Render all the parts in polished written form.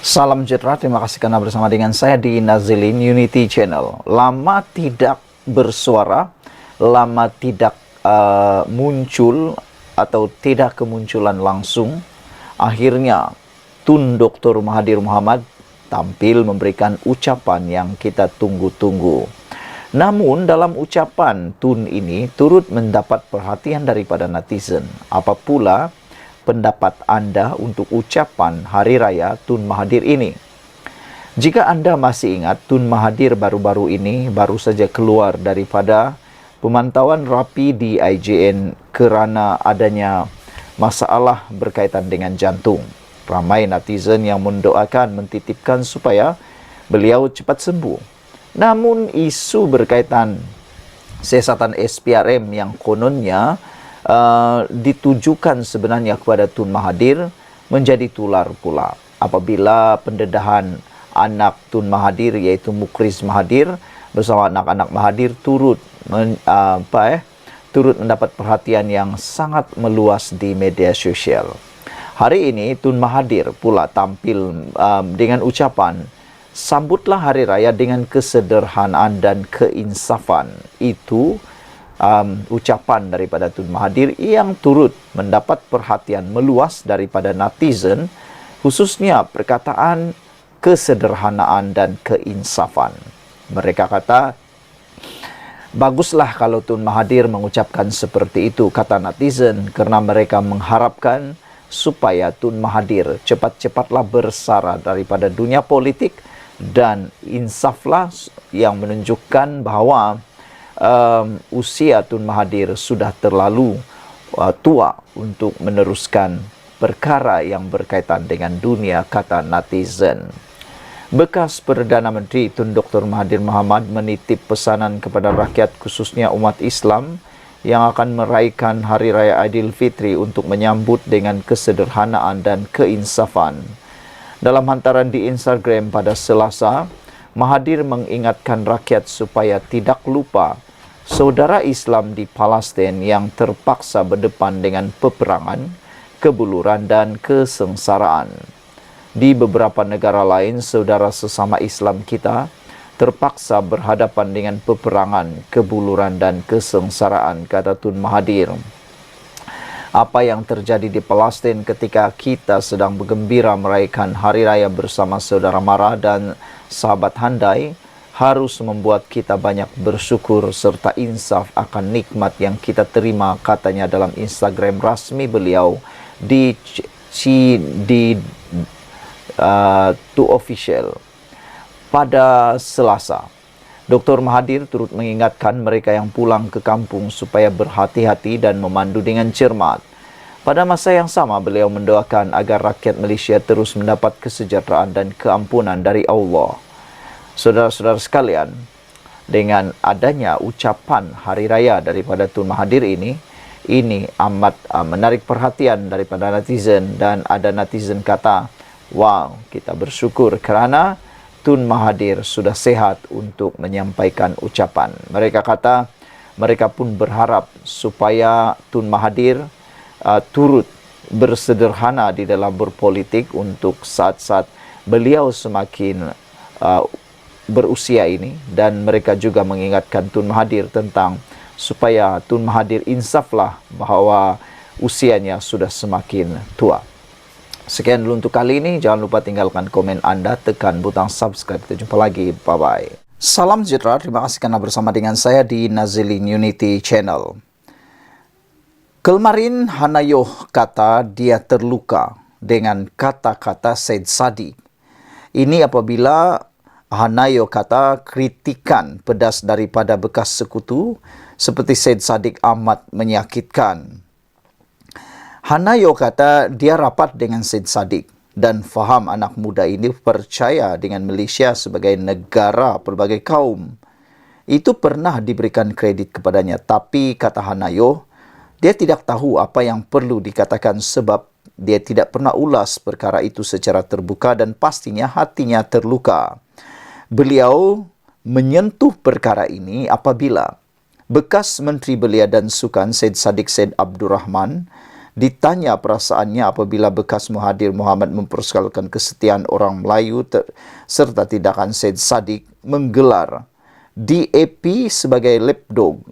Salam sejahtera, terima kasih karena bersama dengan saya di Nazilin Unity Channel. Lama tidak bersuara, lama tidak muncul atau tidak kemunculan langsung, akhirnya Tun Dr. Mahathir Mohamad tampil memberikan ucapan yang kita tunggu-tunggu. Namun dalam ucapan Tun ini turut mendapat perhatian daripada netizen. Apa pula pendapat Anda untuk ucapan Hari Raya Tun Mahathir ini? Jika Anda masih ingat, Tun Mahathir baru-baru ini baru saja keluar daripada pemantauan rapi di IJN kerana adanya masalah berkaitan dengan jantung. Ramai netizen yang mendoakan, mentitipkan supaya beliau cepat sembuh. Namun isu berkaitan siasatan SPRM yang kononnya ditujukan sebenarnya kepada Tun Mahathir menjadi tular pula apabila pendedahan anak Tun Mahathir iaitu Mukriz Mahathir bersama anak-anak Mahathir turut mendapat perhatian yang sangat meluas di media sosial. Hari ini Tun Mahathir pula tampil dengan ucapan, "Sambutlah Hari Raya dengan kesederhanaan dan keinsafan." Itu ucapan daripada Tun Mahathir yang turut mendapat perhatian meluas daripada netizen, khususnya perkataan kesederhanaan dan keinsafan. Mereka kata, baguslah kalau Tun Mahathir mengucapkan seperti itu, kata netizen, kerana mereka mengharapkan supaya Tun Mahathir cepat-cepatlah bersara daripada dunia politik dan insaflah yang menunjukkan bahawa usia Tun Mahathir sudah terlalu tua untuk meneruskan perkara yang berkaitan dengan dunia, kata netizen. Bekas Perdana Menteri Tun Dr. Mahathir Mohamad menitip pesanan kepada rakyat khususnya umat Islam yang akan meraihkan Hari Raya Aidilfitri untuk menyambut dengan kesederhanaan dan keinsafan. Dalam hantaran di Instagram pada Selasa, Mahathir mengingatkan rakyat supaya tidak lupa saudara Islam di Palestin yang terpaksa berdepan dengan peperangan, kebuluran dan kesengsaraan. Di beberapa negara lain, saudara sesama Islam kita terpaksa berhadapan dengan peperangan, kebuluran dan kesengsaraan, kata Tun Mahathir. Apa yang terjadi di Palestin ketika kita sedang bergembira meraihkan Hari Raya bersama saudara mara dan sahabat handai harus membuat kita banyak bersyukur serta insaf akan nikmat yang kita terima, katanya dalam Instagram rasmi beliau di To Official. Pada Selasa, Dr. Mahathir turut mengingatkan mereka yang pulang ke kampung supaya berhati-hati dan memandu dengan cermat. Pada masa yang sama, beliau mendoakan agar rakyat Malaysia terus mendapat kesejahteraan dan keampunan dari Allah. Saudara-saudara sekalian, dengan adanya ucapan Hari Raya daripada Tun Mahathir ini amat menarik perhatian daripada netizen, dan ada netizen kata, wow, kita bersyukur kerana Tun Mahathir sudah sehat untuk menyampaikan ucapan. Mereka kata, mereka pun berharap supaya Tun Mahathir turut bersederhana di dalam berpolitik untuk saat-saat beliau semakin berusia ini, dan mereka juga mengingatkan Tun Mahathir tentang supaya Tun Mahathir insaflah bahawa usianya sudah semakin tua. Sekian dulu untuk kali ini. Jangan lupa tinggalkan komen Anda, tekan butang subscribe. Kita jumpa lagi. Bye-bye. Salam sejahtera. Terima kasih karena bersama dengan saya di Nazilin Unity Channel. Kemarin Hanayoh kata dia terluka dengan kata-kata Syed Saddiq. Ini apabila Hanayoh kata kritikan pedas daripada bekas sekutu seperti Syed Saddiq amat menyakitkan. Hanayoh kata dia rapat dengan Syed Saddiq dan faham anak muda ini percaya dengan Malaysia sebagai negara pelbagai kaum. Itu pernah diberikan kredit kepadanya, tapi kata Hanayoh, dia tidak tahu apa yang perlu dikatakan sebab dia tidak pernah ulas perkara itu secara terbuka dan pastinya hatinya terluka. Beliau menyentuh perkara ini apabila bekas Menteri Belia dan Sukan Syed Saddiq Syed Abdul Rahman Ditanya perasaannya apabila bekas Mahathir Mohamad mempersoalkan kesetiaan orang Melayu serta tindakan Syed Saddiq menggelar DAP sebagai lapdog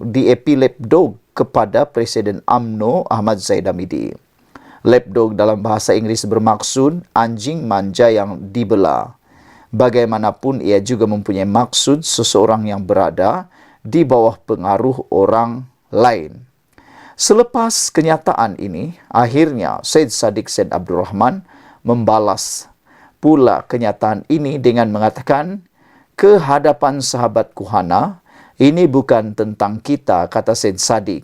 kepada Presiden UMNO Ahmad Zaid Hamidi. Lapdog dalam bahasa Inggeris bermaksud anjing manja yang dibela. Bagaimanapun ia juga mempunyai maksud seseorang yang berada di bawah pengaruh orang lain. Selepas kenyataan ini, akhirnya Syed Saddiq Said Abdul Rahman membalas pula kenyataan ini dengan mengatakan, ke hadapan sahabat Kuhana, ini bukan tentang kita, kata Syed Saddiq.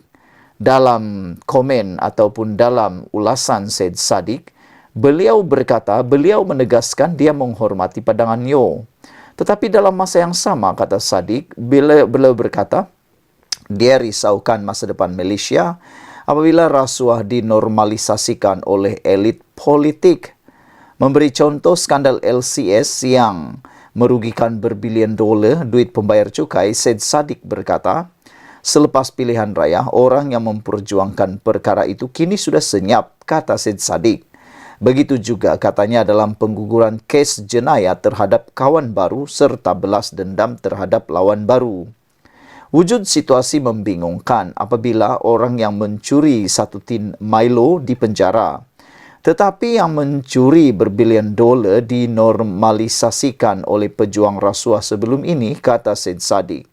Dalam komen ataupun dalam ulasan Syed Saddiq, beliau menegaskan dia menghormati pandangan Yo. Tetapi dalam masa yang sama, kata Saddiq, beliau berkata, dia risaukan masa depan Malaysia apabila rasuah dinormalisasikan oleh elit politik. Memberi contoh skandal LCS yang merugikan berbilion dolar duit pembayar cukai, Syed Saddiq berkata, selepas pilihan raya, orang yang memperjuangkan perkara itu kini sudah senyap, kata Syed Saddiq. Begitu juga katanya dalam pengguguran kes jenayah terhadap kawan baru serta belas dendam terhadap lawan baru. Wujud situasi membingungkan apabila orang yang mencuri satu tin Milo dipenjara. Tetapi yang mencuri berbilion dolar dinormalisasikan oleh pejuang rasuah sebelum ini, kata Syed Saddiq.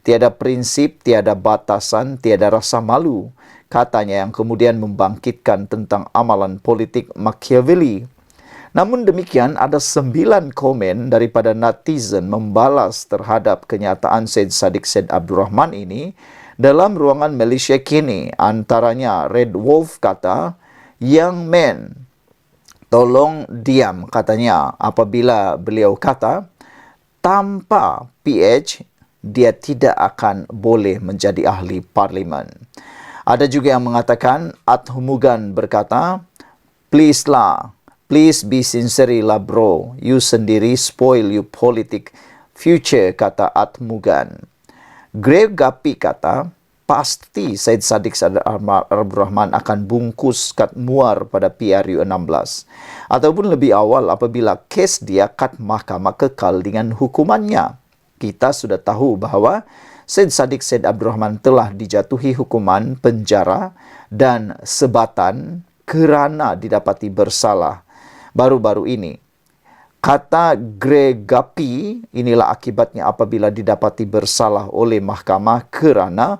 Tiada prinsip, tiada batasan, tiada rasa malu, katanya yang kemudian membangkitkan tentang amalan politik Machiavelli. Namun demikian, ada 9 komen daripada netizen membalas terhadap kenyataan Syed Saddiq Said Abdul Rahman ini dalam ruangan Malaysia kini. Antaranya Red Wolf kata, young man, tolong diam, katanya apabila beliau kata, tanpa PH, dia tidak akan boleh menjadi ahli parlimen. Ada juga yang mengatakan, Atmugan berkata, please be sincere lah bro, you sendiri spoil you politik future, kata Atmugan. Greg Gapi kata, pasti Syed Saddiq Abdul Rahman akan bungkus kat muar pada PRU 16 ataupun lebih awal apabila kes dia kat mahkamah kekal dengan hukumannya. Kita sudah tahu bahawa Syed Saddiq Said Abdul Rahman telah dijatuhi hukuman penjara dan sebatan kerana didapati bersalah baru-baru ini. Kata Greg Gapi, inilah akibatnya apabila didapati bersalah oleh mahkamah kerana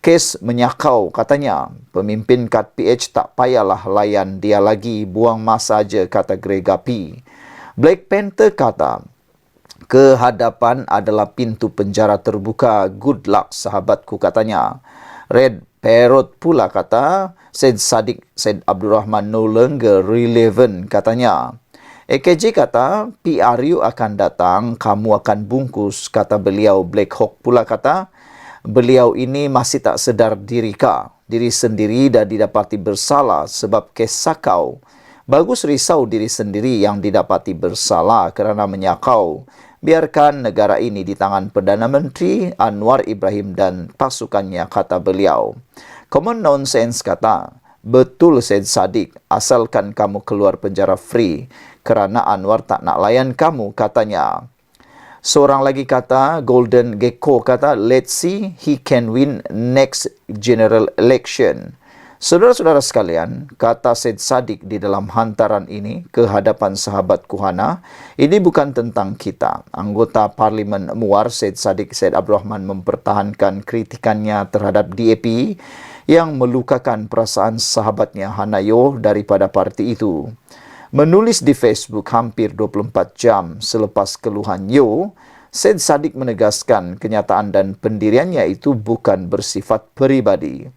kes menyakau. Katanya, pemimpin kat PH tak payahlah layan dia lagi, buang masa aja, kata Greg Gapi. Black Panther kata, kehadapan adalah pintu penjara terbuka. Good luck sahabatku, katanya. Red Parrot pula kata, Syed Saddiq Said Abdul Rahman no longer relevant, katanya. AKJ kata, PRU akan datang, kamu akan bungkus, kata beliau. Black Hawk pula kata, beliau ini masih tak sedar diri sendiri dah didapati bersalah sebab kes sakau. Bagus risau diri sendiri yang didapati bersalah kerana menyakau. Biarkan negara ini di tangan Perdana Menteri Anwar Ibrahim dan pasukannya, kata beliau. Common Nonsense kata, betul Syed Saddiq, asalkan kamu keluar penjara free kerana Anwar tak nak layan kamu, katanya. Seorang lagi kata, Golden Gecko kata, let's see he can win next general election. Saudara-saudara sekalian, kata Syed Saddiq di dalam hantaran ini ke hadapan sahabat Kuhana, ini bukan tentang kita. Anggota Parlimen Muar Syed Saddiq Said Abdul Rahman mempertahankan kritikannya terhadap DAP yang melukakan perasaan sahabatnya Hanayo daripada parti itu. Menulis di Facebook hampir 24 jam selepas keluhan Yo, Syed Saddiq menegaskan kenyataan dan pendiriannya itu bukan bersifat peribadi.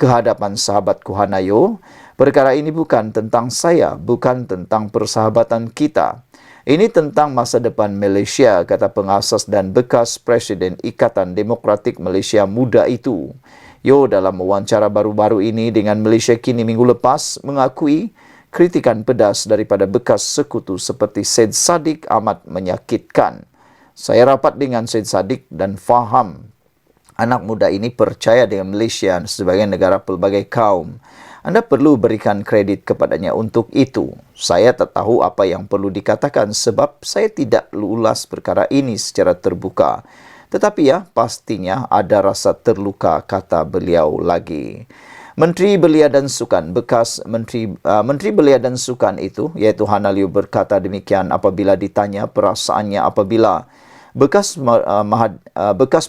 Kehadapan sahabat Kuhanayo, perkara ini bukan tentang saya, bukan tentang persahabatan kita. Ini tentang masa depan Malaysia, kata pengasas dan bekas Presiden Ikatan Demokratik Malaysia Muda itu. Yo dalam wawancara baru-baru ini dengan Malaysia Kini minggu lepas mengakui kritikan pedas daripada bekas sekutu seperti Syed Saddiq amat menyakitkan. Saya rapat dengan Syed Saddiq dan faham Anak muda ini percaya dengan Malaysia sebagai negara pelbagai kaum. Anda perlu berikan kredit kepadanya untuk itu. Saya tak tahu apa yang perlu dikatakan sebab saya tidak ulas perkara ini secara terbuka. Tetapi ya, pastinya ada rasa terluka, kata beliau lagi. Menteri Belia dan Sukan, Menteri Belia dan Sukan itu, iaitu Hannah Liew, berkata demikian apabila ditanya perasaannya apabila bekas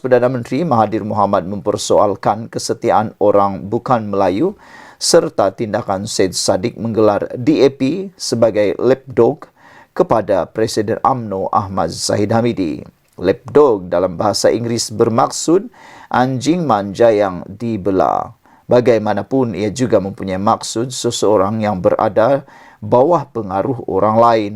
Perdana Menteri Mahathir Mohamad mempersoalkan kesetiaan orang bukan Melayu serta tindakan Syed Saddiq menggelar DAP sebagai lapdog kepada Presiden UMNO Ahmad Zahid Hamidi. Lapdog dalam bahasa Inggeris bermaksud anjing manja yang dibelah. Bagaimanapun, ia juga mempunyai maksud seseorang yang berada bawah pengaruh orang lain.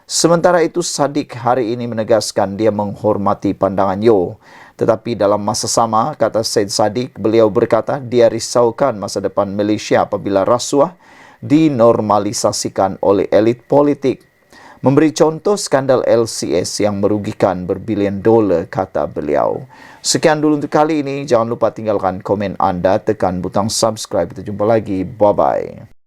Sementara itu, Saddiq hari ini menegaskan dia menghormati pandangan Yew. Tetapi dalam masa sama, kata Syed Saddiq, beliau berkata dia risaukan masa depan Malaysia apabila rasuah dinormalisasikan oleh elit politik. Memberi contoh skandal LCS yang merugikan berbilion dolar, kata beliau. Sekian dulu untuk kali ini. Jangan lupa tinggalkan komen anda, tekan butang subscribe. Kita jumpa lagi. Bye-bye.